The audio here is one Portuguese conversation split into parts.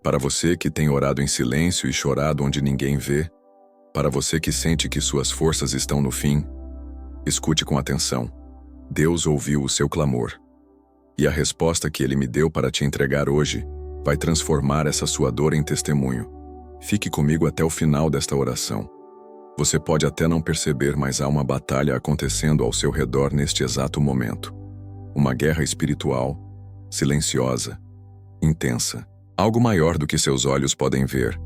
Para você que tem orado em silêncio e chorado onde ninguém vê, para você que sente que suas forças estão no fim, escute com atenção. Deus ouviu o seu clamor. E a resposta que Ele me deu para te entregar hoje vai transformar essa sua dor em testemunho. Fique comigo até o final desta oração. Você pode até não perceber, mas há uma batalha acontecendo ao seu redor neste exato momento. Uma guerra espiritual, silenciosa, intensa. Algo maior do que seus olhos podem ver.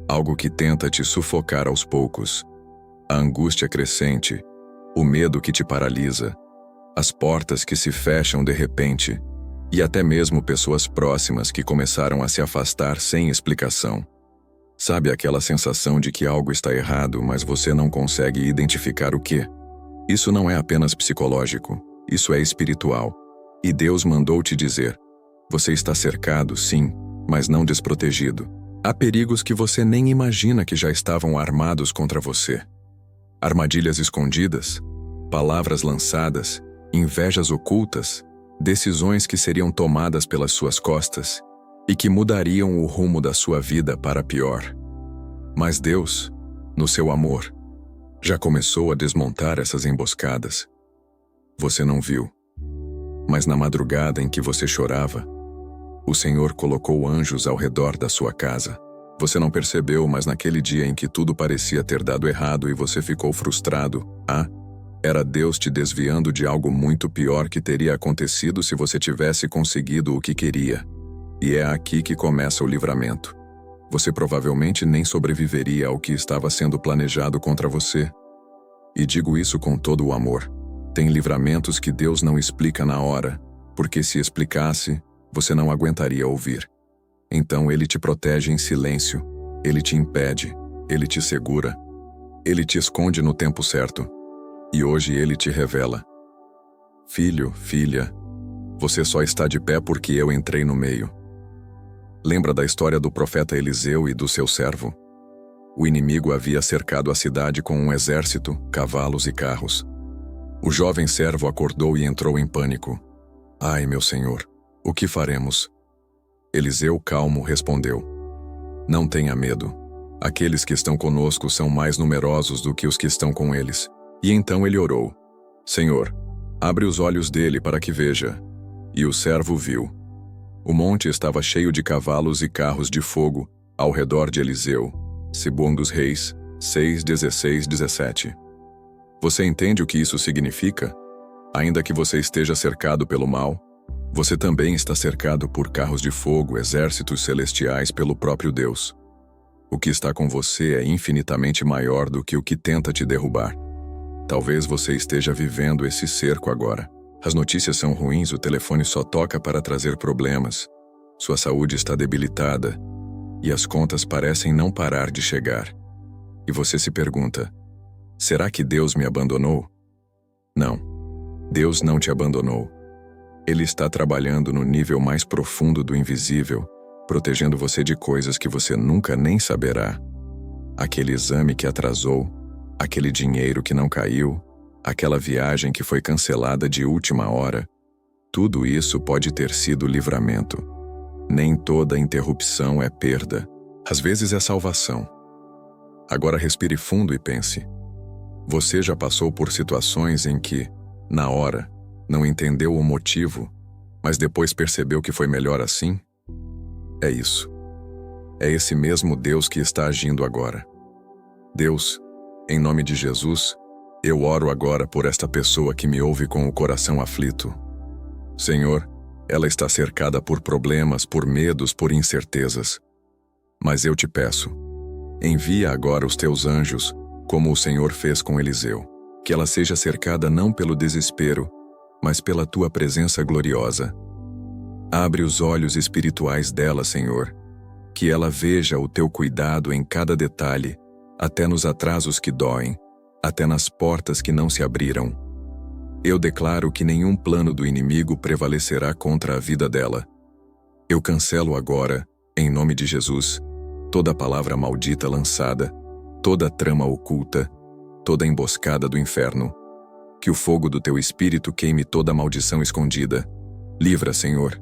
Algo que tenta te sufocar aos poucos. A angústia crescente, o medo que te paralisa, as portas que se fecham de repente, e até mesmo pessoas próximas que começaram a se afastar sem explicação. Sabe aquela sensação de que algo está errado, mas você não consegue identificar o quê? Isso não é apenas psicológico, isso é espiritual. E Deus mandou te dizer: você está cercado, sim, mas não desprotegido. Há perigos que você nem imagina que já estavam armados contra você. Armadilhas escondidas, palavras lançadas, invejas ocultas, decisões que seriam tomadas pelas suas costas e que mudariam o rumo da sua vida para pior. Mas Deus, no seu amor, já começou a desmontar essas emboscadas. Você não viu, mas na madrugada em que você chorava, o Senhor colocou anjos ao redor da sua casa. Você não percebeu, mas naquele dia em que tudo parecia ter dado errado e você ficou frustrado, era Deus te desviando de algo muito pior que teria acontecido se você tivesse conseguido o que queria. E é aqui que começa o livramento. Você provavelmente nem sobreviveria ao que estava sendo planejado contra você. E digo isso com todo o amor. Tem livramentos que Deus não explica na hora, porque se explicasse, você não aguentaria ouvir. Então Ele te protege em silêncio, Ele te impede, Ele te segura, Ele te esconde no tempo certo. E hoje Ele te revela: filho, filha, você só está de pé porque eu entrei no meio. Lembra da história do profeta Eliseu e do seu servo? O inimigo havia cercado a cidade com um exército, cavalos e carros. O jovem servo acordou e entrou em pânico. Ai, meu senhor, o que faremos? Eliseu, calmo, respondeu: não tenha medo. Aqueles que estão conosco são mais numerosos do que os que estão com eles. E então ele orou: Senhor, abre os olhos dele para que veja. E o servo viu. O monte estava cheio de cavalos e carros de fogo ao redor de Eliseu. Segundo Reis 6, 16, 17. Você entende o que isso significa? Ainda que você esteja cercado pelo mal, você também está cercado por carros de fogo, exércitos celestiais pelo próprio Deus. O que está com você é infinitamente maior do que o que tenta te derrubar. Talvez você esteja vivendo esse cerco agora. As notícias são ruins, o telefone só toca para trazer problemas. Sua saúde está debilitada e as contas parecem não parar de chegar. E você se pergunta: será que Deus me abandonou? Não, Deus não te abandonou. Ele está trabalhando no nível mais profundo do invisível, protegendo você de coisas que você nunca nem saberá. Aquele exame que atrasou, aquele dinheiro que não caiu, aquela viagem que foi cancelada de última hora, tudo isso pode ter sido livramento. Nem toda interrupção é perda, às vezes é salvação. Agora respire fundo e pense. Você já passou por situações em que, na hora, não entendeu o motivo, mas depois percebeu que foi melhor assim? É isso. É esse mesmo Deus que está agindo agora. Deus, em nome de Jesus, eu oro agora por esta pessoa que me ouve com o coração aflito. Senhor, ela está cercada por problemas, por medos, por incertezas. Mas eu te peço, envia agora os teus anjos, como o Senhor fez com Eliseu, que ela seja cercada não pelo desespero, mas pela tua presença gloriosa. Abre os olhos espirituais dela, Senhor, que ela veja o teu cuidado em cada detalhe, até nos atrasos que doem, até nas portas que não se abriram. Eu declaro que nenhum plano do inimigo prevalecerá contra a vida dela. Eu cancelo agora, em nome de Jesus, toda palavra maldita lançada, toda trama oculta, toda emboscada do inferno. Que o fogo do teu espírito queime toda maldição escondida. Livra, Senhor.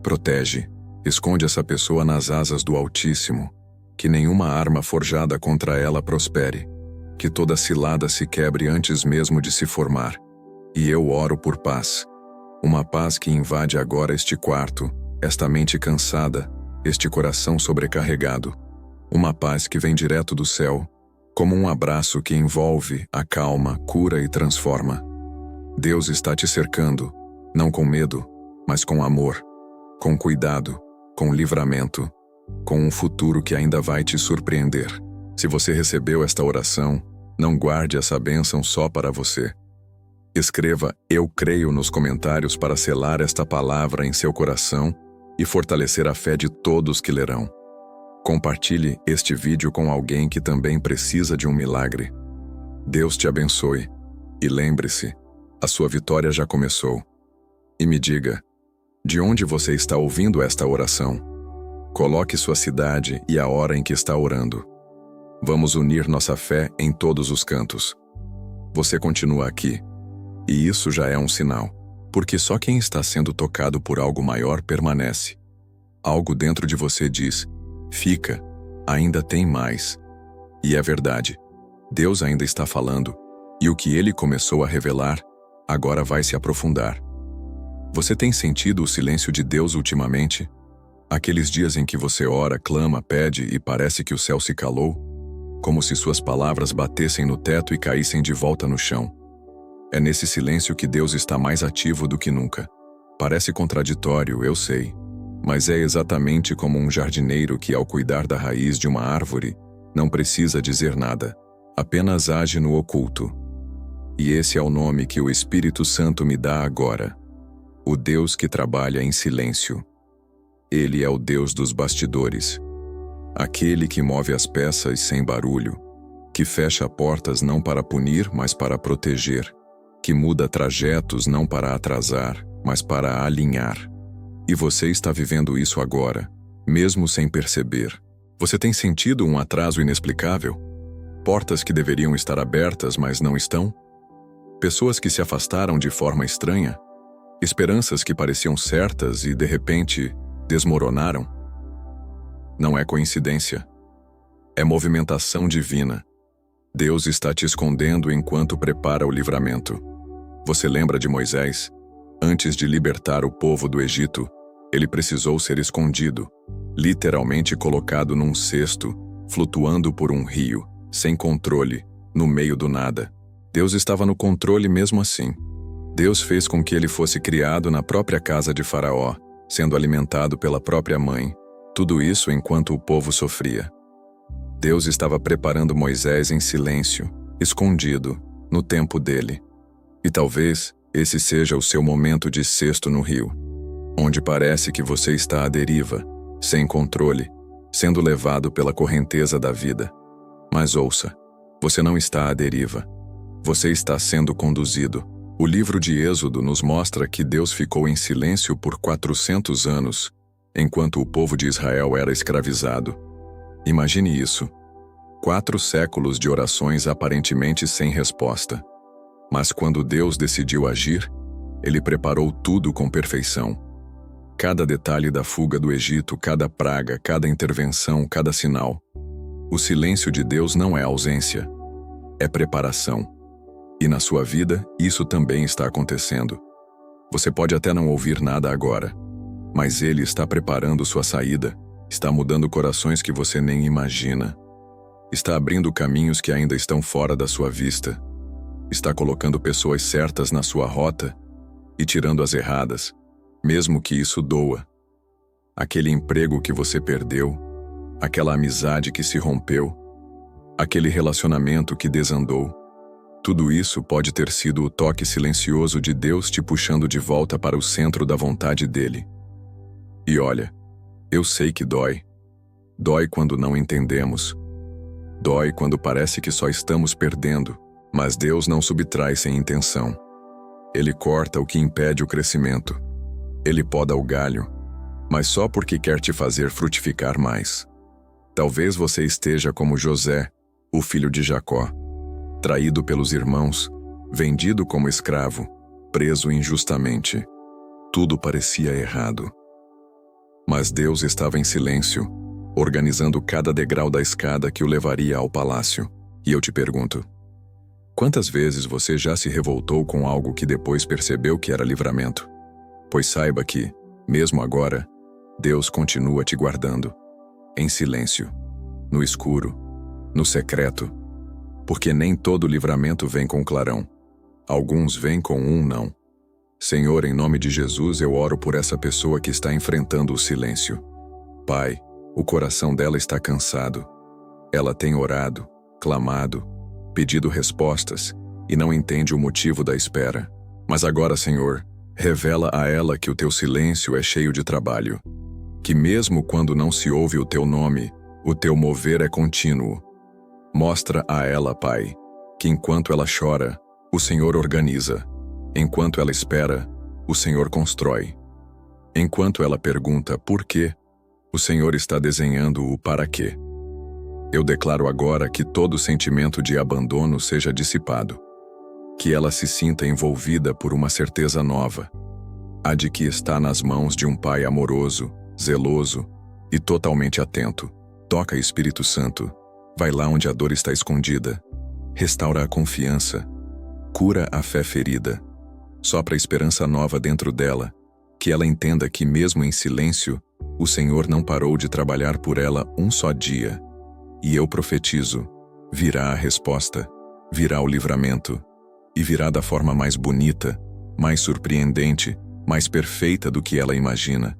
Protege. Esconde essa pessoa nas asas do Altíssimo, que nenhuma arma forjada contra ela prospere, que toda cilada se quebre antes mesmo de se formar. E eu oro por paz. Uma paz que invade agora este quarto, esta mente cansada, este coração sobrecarregado. Uma paz que vem direto do céu, como um abraço que envolve, acalma, cura e transforma. Deus está te cercando, não com medo, mas com amor, com cuidado, com livramento, com um futuro que ainda vai te surpreender. Se você recebeu esta oração, não guarde essa bênção só para você. Escreva "Eu creio" nos comentários para selar esta palavra em seu coração e fortalecer a fé de todos que lerão. Compartilhe este vídeo com alguém que também precisa de um milagre. Deus te abençoe. E lembre-se, a sua vitória já começou. E me diga, de onde você está ouvindo esta oração? Coloque sua cidade e a hora em que está orando. Vamos unir nossa fé em todos os cantos. Você continua aqui. E isso já é um sinal, porque só quem está sendo tocado por algo maior permanece. Algo dentro de você diz: fica, ainda tem mais. E é verdade, Deus ainda está falando, e o que Ele começou a revelar, agora vai se aprofundar. Você tem sentido o silêncio de Deus ultimamente? Aqueles dias em que você ora, clama, pede e parece que o céu se calou, como se suas palavras batessem no teto e caíssem de volta no chão. É nesse silêncio que Deus está mais ativo do que nunca. Parece contraditório, eu sei, mas é exatamente como um jardineiro que, ao cuidar da raiz de uma árvore, não precisa dizer nada, apenas age no oculto. E esse é o nome que o Espírito Santo me dá agora: o Deus que trabalha em silêncio. Ele é o Deus dos bastidores, aquele que move as peças sem barulho, que fecha portas não para punir, mas para proteger, que muda trajetos não para atrasar, mas para alinhar. E você está vivendo isso agora, mesmo sem perceber. Você tem sentido um atraso inexplicável? Portas que deveriam estar abertas, mas não estão? Pessoas que se afastaram de forma estranha? Esperanças que pareciam certas e, de repente, desmoronaram? Não é coincidência. É movimentação divina. Deus está te escondendo enquanto prepara o livramento. Você lembra de Moisés? Antes de libertar o povo do Egito, ele precisou ser escondido, literalmente colocado num cesto, flutuando por um rio, sem controle, no meio do nada. Deus estava no controle mesmo assim. Deus fez com que ele fosse criado na própria casa de Faraó, sendo alimentado pela própria mãe. Tudo isso enquanto o povo sofria. Deus estava preparando Moisés em silêncio, escondido, no tempo dele. E talvez esse seja o seu momento de cesto no rio, onde parece que você está à deriva, sem controle, sendo levado pela correnteza da vida. Mas ouça, você não está à deriva. Você está sendo conduzido. O livro de Êxodo nos mostra que Deus ficou em silêncio por 400 anos, enquanto o povo de Israel era escravizado. Imagine isso. 4 séculos de orações aparentemente sem resposta. Mas quando Deus decidiu agir, Ele preparou tudo com perfeição. Cada detalhe da fuga do Egito, cada praga, cada intervenção, cada sinal. O silêncio de Deus não é ausência, é preparação. E na sua vida, isso também está acontecendo. Você pode até não ouvir nada agora, mas Ele está preparando sua saída, está mudando corações que você nem imagina. Está abrindo caminhos que ainda estão fora da sua vista. Está colocando pessoas certas na sua rota e tirando as erradas, mesmo que isso doa. Aquele emprego que você perdeu, aquela amizade que se rompeu, aquele relacionamento que desandou. Tudo isso pode ter sido o toque silencioso de Deus te puxando de volta para o centro da vontade dele. E olha, eu sei que dói. Dói quando não entendemos. Dói quando parece que só estamos perdendo. Mas Deus não subtrai sem intenção. Ele corta o que impede o crescimento. Ele poda o galho, mas só porque quer te fazer frutificar mais. Talvez você esteja como José, o filho de Jacó, traído pelos irmãos, vendido como escravo, preso injustamente. Tudo parecia errado. Mas Deus estava em silêncio, organizando cada degrau da escada que o levaria ao palácio. E eu te pergunto: quantas vezes você já se revoltou com algo que depois percebeu que era livramento? Pois saiba que, mesmo agora, Deus continua te guardando, em silêncio, no escuro, no secreto, porque nem todo livramento vem com clarão. Alguns vêm com um não. Senhor, em nome de Jesus, eu oro por essa pessoa que está enfrentando o silêncio. Pai, o coração dela está cansado. Ela tem orado, clamado, pedido respostas e não entende o motivo da espera. Mas agora, Senhor, revela a ela que o teu silêncio é cheio de trabalho. Que mesmo quando não se ouve o teu nome, o teu mover é contínuo. Mostra a ela, Pai, que enquanto ela chora, o Senhor organiza. Enquanto ela espera, o Senhor constrói. Enquanto ela pergunta por quê, o Senhor está desenhando o para quê. Eu declaro agora que todo sentimento de abandono seja dissipado. Que ela se sinta envolvida por uma certeza nova, a de que está nas mãos de um Pai amoroso, zeloso e totalmente atento. Toca, Espírito Santo, vai lá onde a dor está escondida, restaura a confiança, cura a fé ferida, sopra a esperança nova dentro dela, que ela entenda que mesmo em silêncio, o Senhor não parou de trabalhar por ela um só dia. E eu profetizo, virá a resposta, virá o livramento, e virá da forma mais bonita, mais surpreendente, mais perfeita do que ela imagina.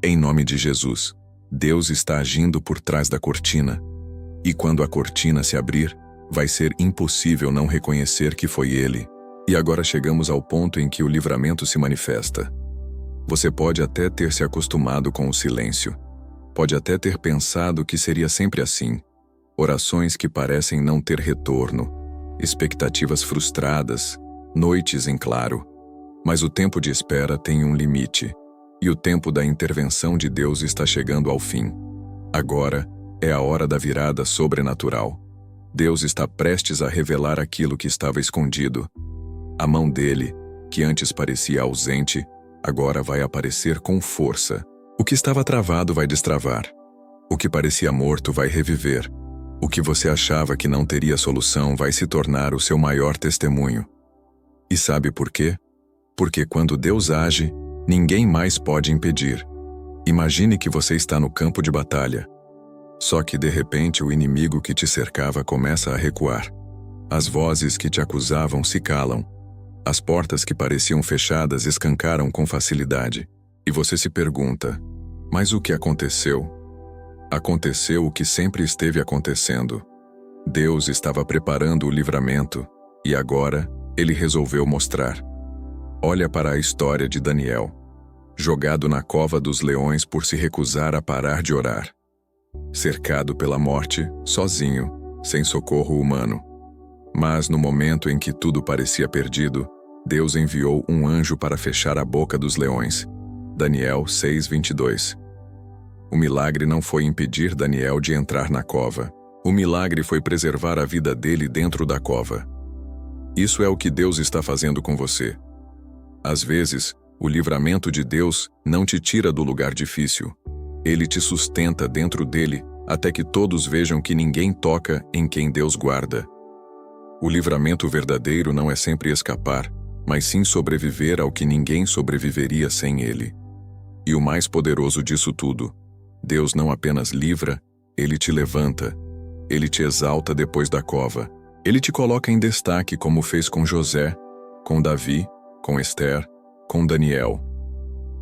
Em nome de Jesus, Deus está agindo por trás da cortina, e quando a cortina se abrir, vai ser impossível não reconhecer que foi Ele. E agora chegamos ao ponto em que o livramento se manifesta. Você pode até ter se acostumado com o silêncio. Pode até ter pensado que seria sempre assim. Orações que parecem não ter retorno, expectativas frustradas, noites em claro. Mas o tempo de espera tem um limite, e o tempo da intervenção de Deus está chegando ao fim. Agora é a hora da virada sobrenatural. Deus está prestes a revelar aquilo que estava escondido. A mão dele, que antes parecia ausente, agora vai aparecer com força. O que estava travado vai destravar. O que parecia morto vai reviver. O que você achava que não teria solução vai se tornar o seu maior testemunho. E sabe por quê? Porque quando Deus age, ninguém mais pode impedir. Imagine que você está no campo de batalha. Só que de repente o inimigo que te cercava começa a recuar. As vozes que te acusavam se calam. As portas que pareciam fechadas escancaram com facilidade. E você se pergunta: mas o que aconteceu? Aconteceu o que sempre esteve acontecendo. Deus estava preparando o livramento, e agora ele resolveu mostrar. Olha para a história de Daniel, jogado na cova dos leões por se recusar a parar de orar. Cercado pela morte, sozinho, sem socorro humano. Mas no momento em que tudo parecia perdido, Deus enviou um anjo para fechar a boca dos leões. Daniel 6:22. O milagre não foi impedir Daniel de entrar na cova. O milagre foi preservar a vida dele dentro da cova. Isso é o que Deus está fazendo com você. Às vezes, o livramento de Deus não te tira do lugar difícil. Ele te sustenta dentro dele até que todos vejam que ninguém toca em quem Deus guarda. O livramento verdadeiro não é sempre escapar, mas sim sobreviver ao que ninguém sobreviveria sem ele. E o mais poderoso disso tudo, Deus não apenas livra, Ele te levanta. Ele te exalta depois da cova. Ele te coloca em destaque como fez com José, com Davi, com Esther, com Daniel.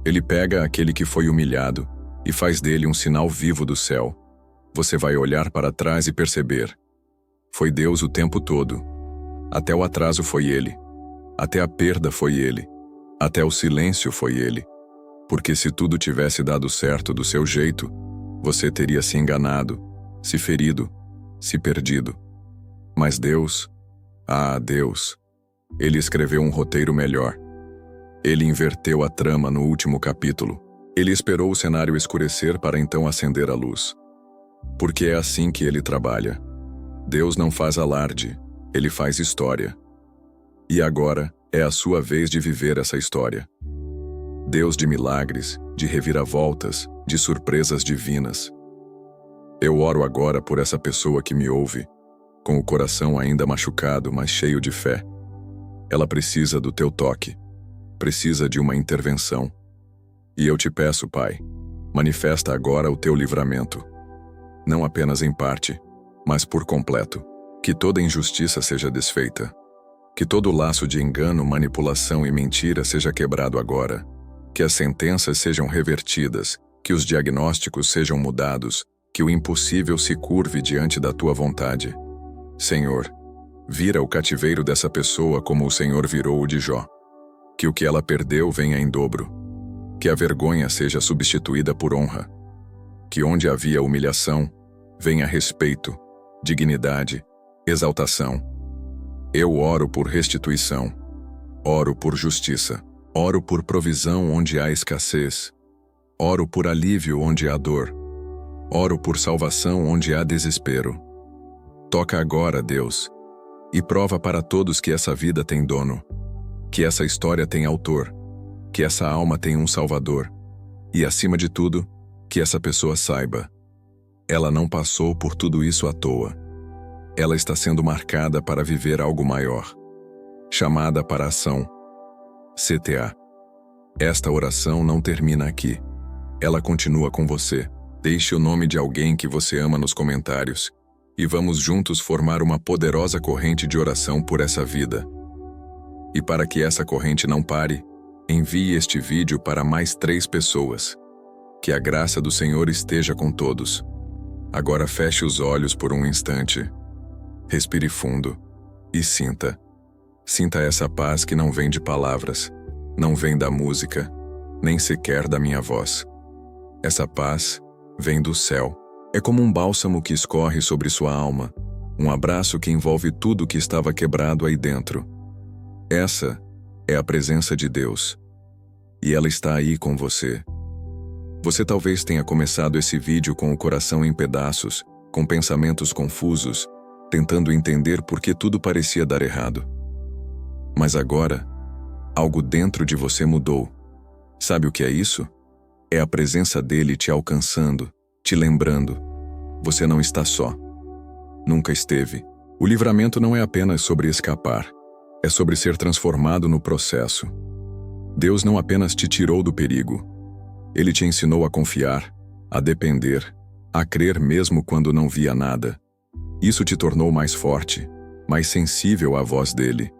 Ele pega aquele que foi humilhado e faz dele um sinal vivo do céu. Você vai olhar para trás e perceber. Foi Deus o tempo todo. Até o atraso foi Ele. Até a perda foi Ele. Até o silêncio foi Ele. Porque se tudo tivesse dado certo do seu jeito, você teria se enganado, se ferido, se perdido. Mas Deus, Deus, Ele escreveu um roteiro melhor. Ele inverteu a trama no último capítulo. Ele esperou o cenário escurecer para então acender a luz. Porque é assim que Ele trabalha. Deus não faz alarde, Ele faz história. E agora é a sua vez de viver essa história. Deus de milagres, de reviravoltas, de surpresas divinas. Eu oro agora por essa pessoa que me ouve, com o coração ainda machucado, mas cheio de fé. Ela precisa do teu toque, precisa de uma intervenção. E eu te peço, Pai, manifesta agora o teu livramento. Não apenas em parte, mas por completo. Que toda injustiça seja desfeita. Que todo laço de engano, manipulação e mentira seja quebrado agora. Que as sentenças sejam revertidas, que os diagnósticos sejam mudados, que o impossível se curve diante da tua vontade. Senhor, vira o cativeiro dessa pessoa como o Senhor virou o de Jó. Que o que ela perdeu venha em dobro. Que a vergonha seja substituída por honra. Que onde havia humilhação, venha respeito, dignidade, exaltação. Eu oro por restituição. Oro por justiça. Oro por provisão onde há escassez. Oro por alívio onde há dor. Oro por salvação onde há desespero. Toca agora, Deus, e prova para todos que essa vida tem dono, que essa história tem autor, que essa alma tem um Salvador, e, acima de tudo, que essa pessoa saiba. Ela não passou por tudo isso à toa. Ela está sendo marcada para viver algo maior. Chamada para a ação. CTA. Esta oração não termina aqui. Ela continua com você. Deixe o nome de alguém que você ama nos comentários e vamos juntos formar uma poderosa corrente de oração por essa vida. E para que essa corrente não pare, envie este vídeo para mais 3 pessoas. Que a graça do Senhor esteja com todos. Agora feche os olhos por um instante. Respire fundo e sinta. Sinta essa paz que não vem de palavras, não vem da música, nem sequer da minha voz. Essa paz vem do céu. É como um bálsamo que escorre sobre sua alma, um abraço que envolve tudo que estava quebrado aí dentro. Essa é a presença de Deus. E ela está aí com você. Você talvez tenha começado esse vídeo com o coração em pedaços, com pensamentos confusos, tentando entender por que tudo parecia dar errado. Mas agora, algo dentro de você mudou. Sabe o que é isso? É a presença dele te alcançando, te lembrando. Você não está só. Nunca esteve. O livramento não é apenas sobre escapar, é sobre ser transformado no processo. Deus não apenas te tirou do perigo. Ele te ensinou a confiar, a depender, a crer mesmo quando não via nada. Isso te tornou mais forte, mais sensível à voz dele,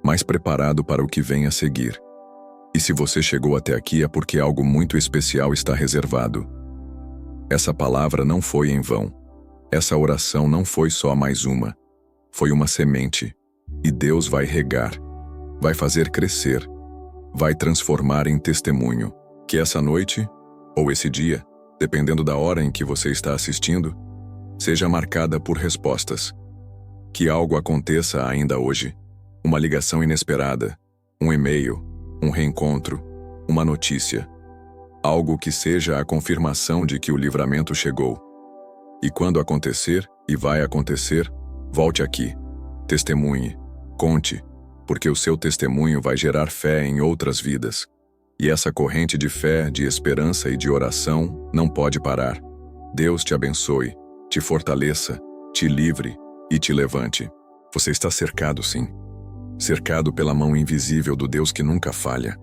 mais preparado para o que vem a seguir. E se você chegou até aqui é porque algo muito especial está reservado. Essa palavra não foi em vão. Essa oração não foi só mais uma. Foi uma semente. E Deus vai regar, vai fazer crescer, vai transformar em testemunho. Que essa noite, ou esse dia, dependendo da hora em que você está assistindo, seja marcada por respostas. Que algo aconteça ainda hoje. Uma ligação inesperada, um e-mail, um reencontro, uma notícia. Algo que seja a confirmação de que o livramento chegou. E quando acontecer, e vai acontecer, volte aqui, testemunhe, conte, porque o seu testemunho vai gerar fé em outras vidas. E essa corrente de fé, de esperança e de oração não pode parar. Deus te abençoe, te fortaleça, te livre e te levante. Você está cercado, sim. Cercado pela mão invisível do Deus que nunca falha.